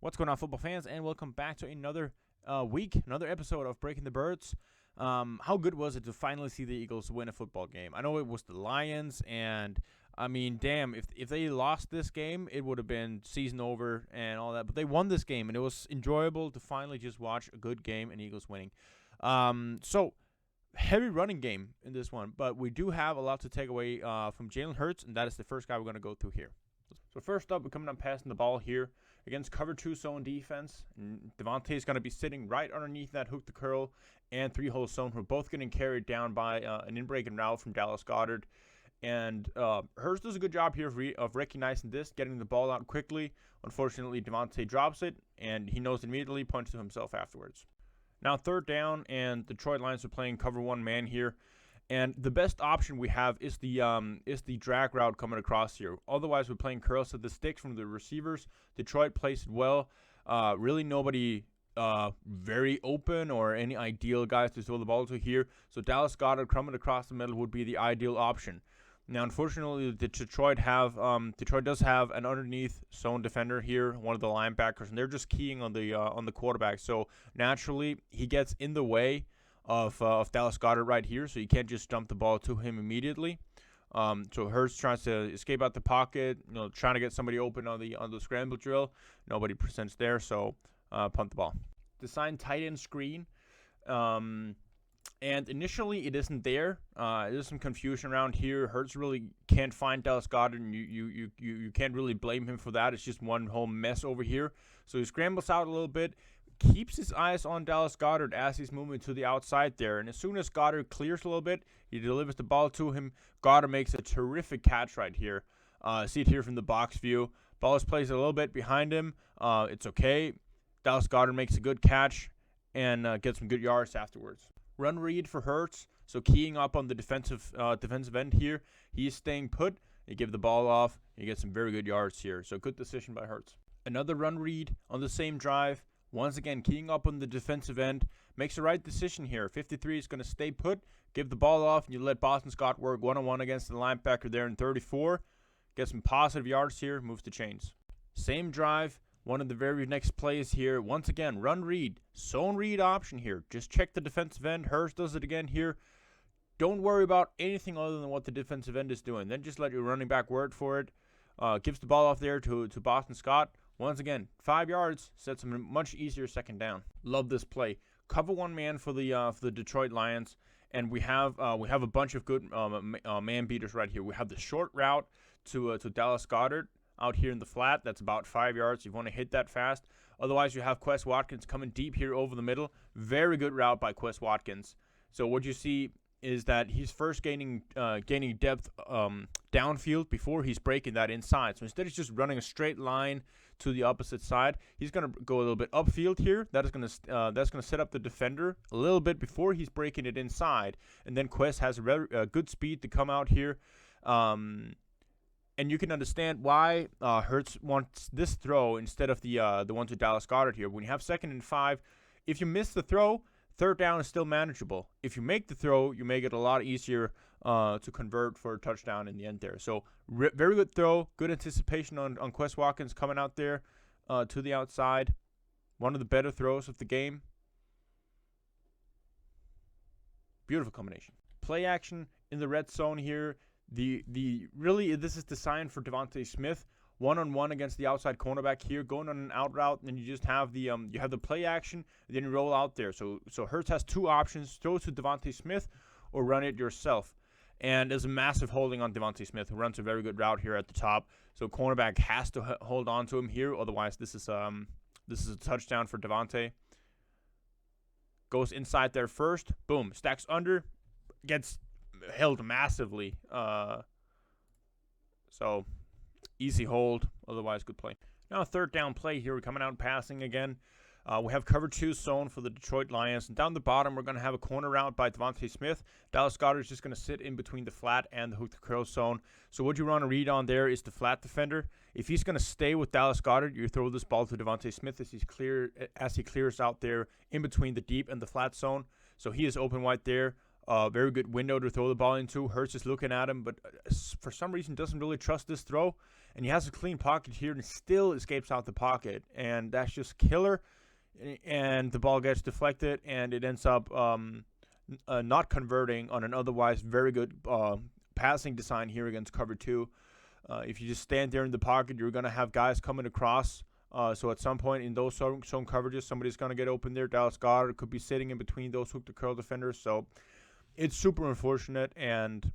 What's going on, football fans, and welcome back to another another episode of Breaking the Birds. How good was it to finally see the Eagles win a football game? I know it was the Lions, and I mean, damn, if they lost this game, it would have been season over and all that. But they won this game, and it was enjoyable to finally just watch a good game and Eagles winning. So heavy running game in this one, but we do have a lot to take away from Jalen Hurts, and that is the first guy we're going to go through here. So first up, we're coming up passing the ball here against cover 2 zone defense. And Devontae is going to be sitting right underneath that hook to curl and 3-hole zone. We're both getting carried down by an in-breaking route from Dallas Goedert. And Hurts does a good job here of recognizing this, getting the ball out quickly. Unfortunately, Devontae drops it, and he knows immediately, points to himself afterwards. Now third down, and Detroit Lions are playing cover 1 man here. And the best option we have is the drag route coming across here. Otherwise, we're playing curls to the sticks from the receivers. Detroit plays it well. Really nobody very open or any ideal guys to throw the ball to here. So Dallas Goedert coming across the middle would be the ideal option. Now, unfortunately, Detroit does have an underneath zone defender here, one of the linebackers, and they're just keying on the quarterback. So naturally, he gets in the way of Dallas Goedert right here, so you can't just dump the ball to him immediately. So Hurts tries to escape out the pocket, trying to get somebody open on the scramble drill. Nobody presents there, so punt the ball. Design tight end screen, and initially it isn't there. There's some confusion around here. Hurts really can't find Dallas Goedert, and you can't really blame him for that. It's just one whole mess over here. So he scrambles out a little bit, keeps his eyes on Dallas Goedert as he's moving to the outside there. And as soon as Goedert clears a little bit, he delivers the ball to him. Goedert makes a terrific catch right here. See it here from the box view. Ball is placed a little bit behind him. It's okay. Dallas Goedert makes a good catch and gets some good yards afterwards. Run read for Hurts. So keying up on the defensive end here. He's staying put. You give the ball off. You get some very good yards here. So good decision by Hurts. Another run read on the same drive. Once again, keying up on the defensive end, makes the right decision here. 53 is going to stay put, give the ball off, and you let Boston Scott work one-on-one against the linebacker there in 34. Get some positive yards here, moves the chains. Same drive, one of the very next plays here. Once again, run read, zone read option here. Just check the defensive end. Hurts does it again here. Don't worry about anything other than what the defensive end is doing. Then just let your running back work for it. Gives the ball off there to Boston Scott. Once again, 5 yards, sets him a much easier second down. Love this play. Cover 1 man for the Detroit Lions, and we have a bunch of good man beaters right here. We have the short route to Dallas Goedert out here in the flat. That's about 5 yards. You want to hit that fast. Otherwise, you have Quez Watkins coming deep here over the middle. Very good route by Quez Watkins. So what you see is that he's first gaining depth downfield before he's breaking that inside. So instead of just running a straight line to the opposite side, he's going to go a little bit upfield here. That's going to set up the defender a little bit before he's breaking it inside. And then Quez has a good speed to come out here. And you can understand why Hurts wants this throw instead of the one to Dallas Goedert here. When you have 2nd and 5, if you miss the throw, third down is still manageable. If you make the throw, you make it a lot easier to convert for a touchdown in the end there. So very good throw, good anticipation on Quez Watkins coming out there to the outside. One of the better throws of the game. Beautiful combination. Play action in the red zone here. Really this is designed for Devontae Smith. One-on-one against the outside cornerback here, going on an out route, and then you just have the play action, and then you roll out there. So Hurts has 2 options: throw to Devontae Smith or run it yourself. And there's a massive holding on Devontae Smith, who runs a very good route here at the top. So cornerback has to hold on to him here, otherwise this is a touchdown for Devontae. Goes inside there first, boom, stacks under, gets held massively. So easy hold, otherwise good play. Now a third down play here. We're coming out passing again. We have cover 2 zone for the Detroit Lions. And down the bottom, we're going to have a corner route by Devontae Smith. Dallas Goedert is just going to sit in between the flat and the hook to curl zone. So what you want to read on there is the flat defender. If he's going to stay with Dallas Goedert, you throw this ball to Devontae Smith as he clears out there in between the deep and the flat zone. So he is open right there. very good window to throw the ball into. Hurts is looking at him, but for some reason doesn't really trust this throw. And he has a clean pocket here and still escapes out the pocket. And that's just killer. And the ball gets deflected, and it ends up not converting on an otherwise very good passing design here against cover 2. If you just stand there in the pocket, you're going to have guys coming across. So at some point in those zone coverages, somebody's going to get open there. Dallas Goedert could be sitting in between those hook to curl defenders. So it's super unfortunate, and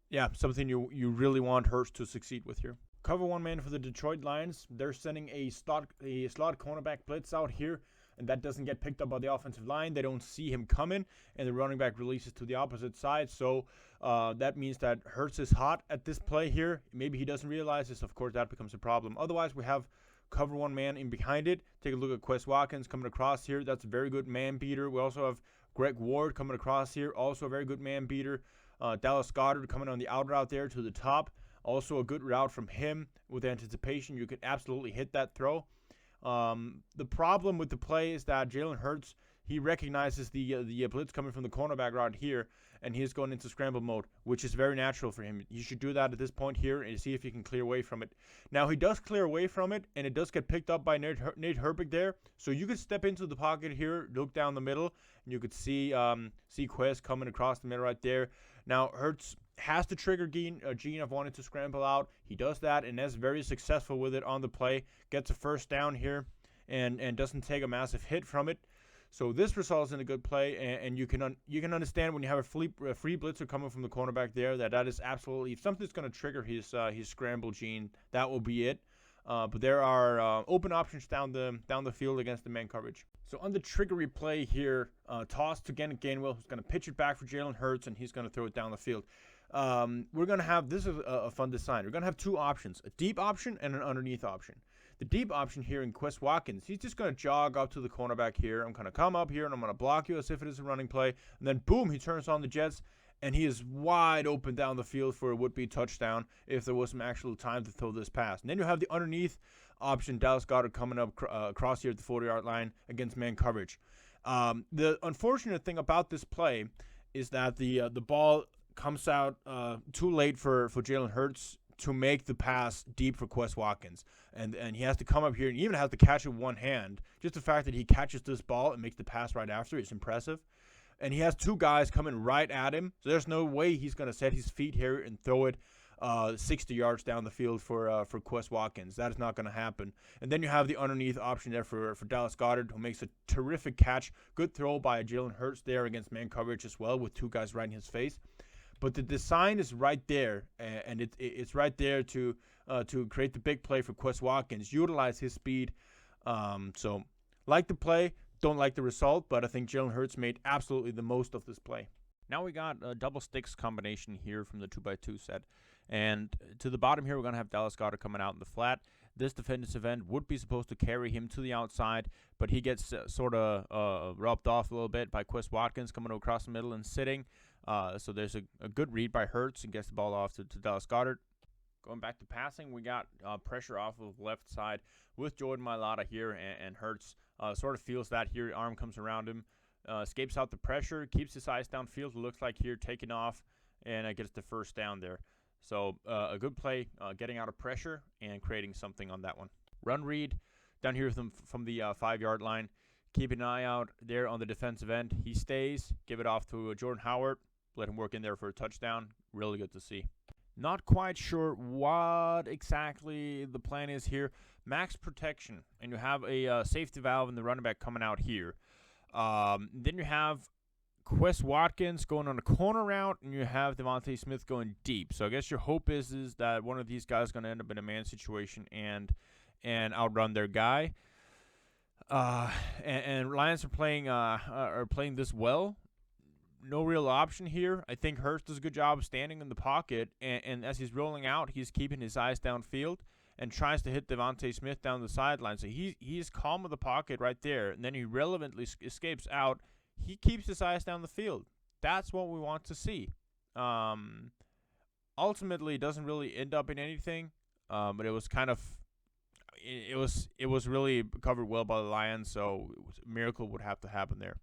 yeah, something you really want Hurts to succeed with here. Cover 1 man for the Detroit Lions. They're sending a slot cornerback blitz out here, and that doesn't get picked up by the offensive line. They don't see him coming, and the running back releases to the opposite side. So that means that Hurts is hot at this play here. Maybe he doesn't realize this. Of course, that becomes a problem. Otherwise, we have cover 1 man in behind it. Take a look at Quez Watkins coming across here. That's a very good man beater. We also have Greg Ward coming across here. Also a very good man beater. Dallas Goedert coming on the out route there to the top. Also a good route from him with anticipation. You could absolutely hit that throw. The problem with the play is that Jalen Hurts, he recognizes the blitz coming from the cornerback route here, and he's going into scramble mode, which is very natural for him. You should do that at this point here and see if you can clear away from it. Now, he does clear away from it, and it does get picked up by Nate Herbig there. So you could step into the pocket here, look down the middle, and you could see Quez coming across the middle right there. Now, Hurts has the trigger gene of wanting to scramble out. He does that, and is very successful with it on the play. Gets a first down here, and doesn't take a massive hit from it. So this results in a good play, and you can understand when you have a free blitzer coming from the cornerback there that is absolutely, if something's going to trigger his scramble gene, that will be it. But there are open options down the field against the man coverage. So on the triggery play here, toss to Gainwell, who's going to pitch it back for Jalen Hurts, and he's going to throw it down the field. We're going to have, this is a fun design. We're going to have 2 options, a deep option and an underneath option. The deep option here in Quez Watkins, he's just going to jog up to the cornerback here. I'm going to come up here, and I'm going to block you as if it is a running play. And then, boom, he turns on the jets, and he is wide open down the field for a would-be touchdown if there was some actual time to throw this pass. And then you have the underneath option, Dallas Goedert coming up across here at the 40-yard line against man coverage. The unfortunate thing about this play is that the ball comes out too late for Jalen Hurts to make the pass deep for Quez Watkins. And he has to come up here and even has to catch it with one hand. Just the fact that he catches this ball and makes the pass right after is impressive. And he has 2 guys coming right at him. So there's no way he's going to set his feet here and throw it 60 yards down the field for Quez Watkins. That is not going to happen. And then you have the underneath option there for Dallas Goedert, who makes a terrific catch. Good throw by Jalen Hurts there against man coverage as well, with 2 guys right in his face. But the design is right there, and it's right there to create the big play for Quez Watkins, utilize his speed. So like the play, don't like the result, but I think Jalen Hurts made absolutely the most of this play. Now we got a double sticks combination here from the 2x2 set. And to the bottom here, we're going to have Dallas Goedert coming out in the flat. This defensive end would be supposed to carry him to the outside, but he gets sort of rubbed off a little bit by Quez Watkins coming across the middle and sitting. So there's a good read by Hurts and gets the ball off to Dallas Goedert. Going back to passing, we got pressure off of the left side with Jordan Mailata here, and Hurts sort of feels that here. Arm comes around him, escapes out the pressure, keeps his eyes downfield. It looks like here taking off, and gets the first down there. So a good play, getting out of pressure and creating something on that one. Run read down here from the 5-yard line. Keep an eye out there on the defensive end. He stays. Give it off to Jordan Howard. Let him work in there for a touchdown. Really good to see. Not quite sure what exactly the plan is here. Max protection, and you have a safety valve and the running back coming out here. Then you have Quez Watkins going on a corner route, and you have Devontae Smith going deep. So I guess your hope is that one of these guys is going to end up in a man situation and outrun their guy. And Lions are playing this well. No real option here. I think Hurts does a good job of standing in the pocket, and as he's rolling out, he's keeping his eyes downfield and tries to hit Devontae Smith down the sideline. So he's calm with the pocket right there, and then he relevantly escapes out. He keeps his eyes down the field. That's what we want to see. Ultimately, it doesn't really end up in anything, but it was kind of it was really covered well by the Lions, so a miracle would have to happen there.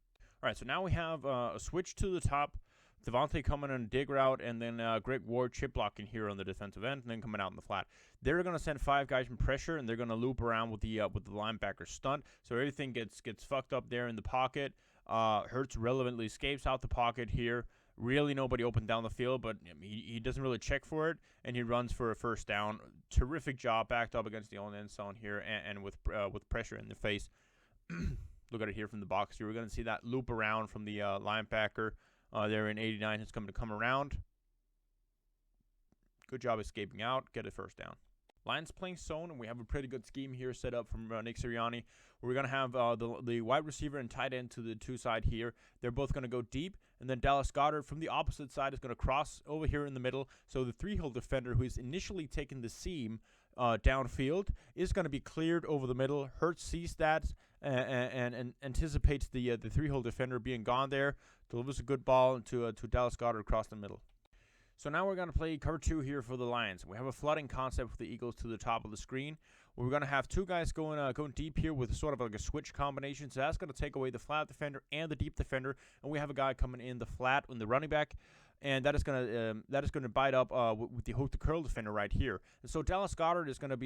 All right, so now we have a switch to the top Devontae coming on a dig route, and then Greg Ward chip blocking here on the defensive end, and then coming out in the flat. They're going to send 5 guys in pressure, and they're going to loop around with the linebacker stunt. So everything gets fucked up there in the pocket. Hurts relevantly escapes out the pocket here. Really nobody open down the field, but he doesn't really check for it, and he runs for a first down. Terrific job backed up against the own end zone here, and with pressure in the face. Look at it here from the box here. We're going to see that loop around from the linebacker there in 89. Who's coming to come around. Good job escaping out. Get a first down. Lions playing zone, and we have a pretty good scheme here set up from Nick Sirianni. We're going to have the wide receiver and tight end to the 2 side here. They're both going to go deep, and then Dallas Goedert from the opposite side is going to cross over here in the middle. So the 3-hole defender who is initially taking the seam downfield is going to be cleared over the middle. Hurts sees that and anticipates the 3-hole defender being gone there. Delivers a good ball to Dallas Goedert across the middle. So now we're going to play cover 2 here for the Lions. We have a flooding concept with the Eagles to the top of the screen. We're going to have 2 guys going deep here with sort of like a switch combination. So that's going to take away the flat defender and the deep defender. And we have a guy coming in the flat in the running back. And that is going to bite up with the hook to curl defender right here. And so Dallas Goedert is going to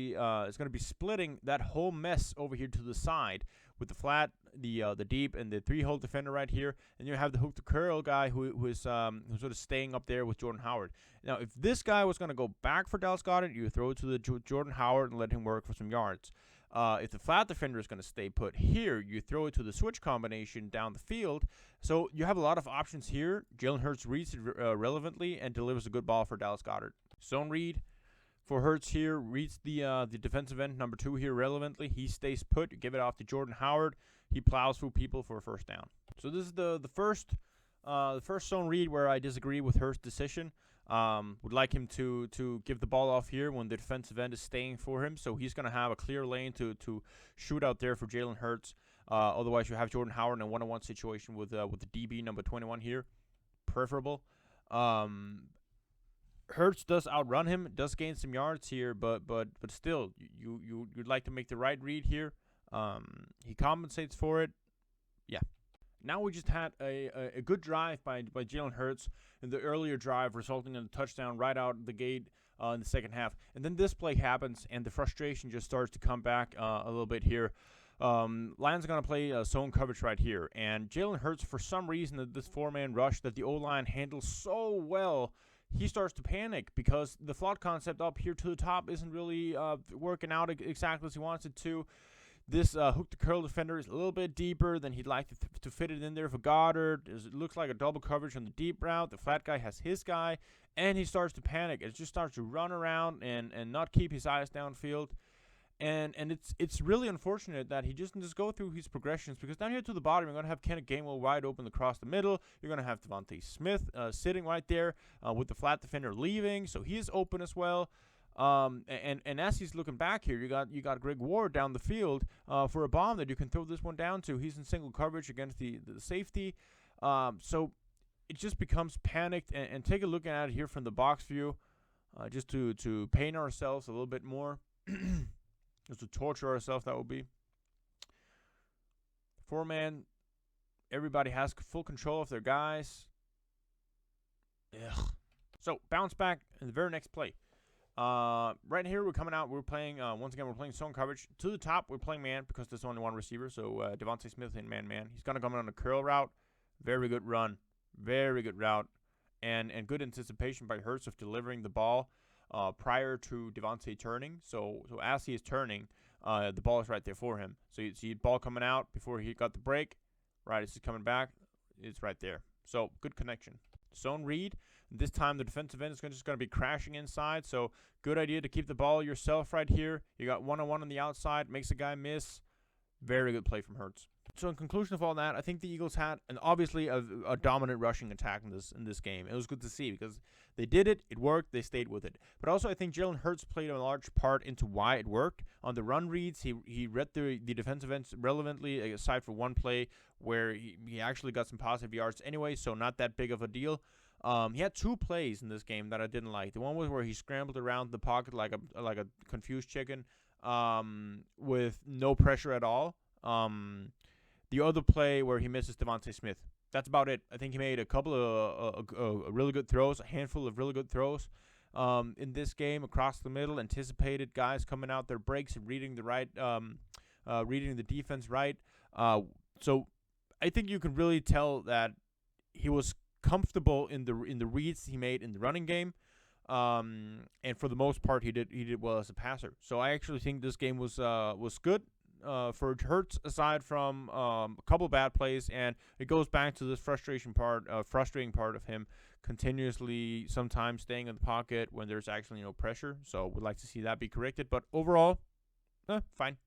be splitting that whole mess over here to the side with the flat, the deep, and the 3-hole defender right here. And you have the hook to curl guy who's sort of staying up there with Jordan Howard. Now, if this guy was going to go back for Dallas Goedert, you throw it to the Jordan Howard and let him work for some yards. If the flat defender is going to stay put here, you throw it to the switch combination down the field. So you have a lot of options here. Jalen Hurts reads it relevantly and delivers a good ball for Dallas Goedert. Zone read for Hurts here, reads the defensive end, number 2 here relevantly. He stays put. You give it off to Jordan Howard. He plows through people for a first down. So this is the first zone read where I disagree with Hurts' decision. Would like him to give the ball off here when the defensive end is staying for him. So he's going to have a clear lane to shoot out there for Jalen Hurts. Otherwise, you have Jordan Howard in a 1-on-1 situation with the DB number 21 here. Preferable. Hurts does outrun him, does gain some yards here, but still, you'd like to make the right read here. He compensates for it. Yeah. Now we just had a good drive by Jalen Hurts in the earlier drive, resulting in a touchdown right out the gate in the second half. And then this play happens, and the frustration just starts to come back a little bit here. Lions are going to play zone coverage right here. And Jalen Hurts, for some reason, this 4-man rush that the O-line handles so well, he starts to panic because the flood concept up here to the top isn't really working out exactly as he wants it to. This hook to curl defender is a little bit deeper than he'd like to fit it in there for Goddard. It looks like a double coverage on the deep route. The flat guy has his guy, and he starts to panic. It just starts to run around and not keep his eyes downfield. And it's really unfortunate that he doesn't just go through his progressions, because down here to the bottom, you're going to have Kenneth Gainwell wide open across the middle. You're going to have Devontae Smith sitting right there with the flat defender leaving, so he is open as well. And as he's looking back here, you got Greg Ward down the field for a bomb that you can throw this one down to. He's in single coverage against the safety. So it just becomes panicked. And take a look at it here from the box view, just to pain ourselves a little bit more. Just to torture ourselves, that would be. 4-man, everybody has full control of their guys. Ugh. So, bounce back in the very next play. Right here, we're coming out. We're playing, once again, we're playing zone coverage. To the top, we're playing man because there's only one receiver. So, Devontae Smith in man-man. He's going to come in on a curl route. Very good run. Very good route. And good anticipation by Hurts of delivering the ball prior to Devontae turning. So as he is turning, the ball is right there for him. So you see the ball coming out before he got the break. Right, it's coming back. It's right there. So good connection. Zone read. This time the defensive end is just going to be crashing inside. So good idea to keep the ball yourself right here. You got 1-on-1 on the outside. Makes a guy miss. Very good play from Hurts. So in conclusion of all that, I think the Eagles had obviously a dominant rushing attack in this game. It was good to see because they did it, it worked, they stayed with it. But also I think Jalen Hurts played a large part into why it worked. On the run reads, he read the defensive ends relevantly, aside for one play where he actually got some positive yards anyway, so not that big of a deal. He had 2 plays in this game that I didn't like. The one was where he scrambled around the pocket like a confused chicken with no pressure at all. The other play where he misses Devontae Smith. that's about it. I think he made a couple of really good throws, a handful of really good throws in this game across the middle. Anticipated guys coming out their breaks and reading the defense right. So I think you can really tell that he was comfortable in the reads he made in the running game. And for the most part, he did well as a passer. So I actually think this game was good for Hurts, aside from a couple bad plays, and it goes back to this frustrating part of him continuously sometimes staying in the pocket when there's actually no pressure. So we'd like to see that be corrected. But overall, fine.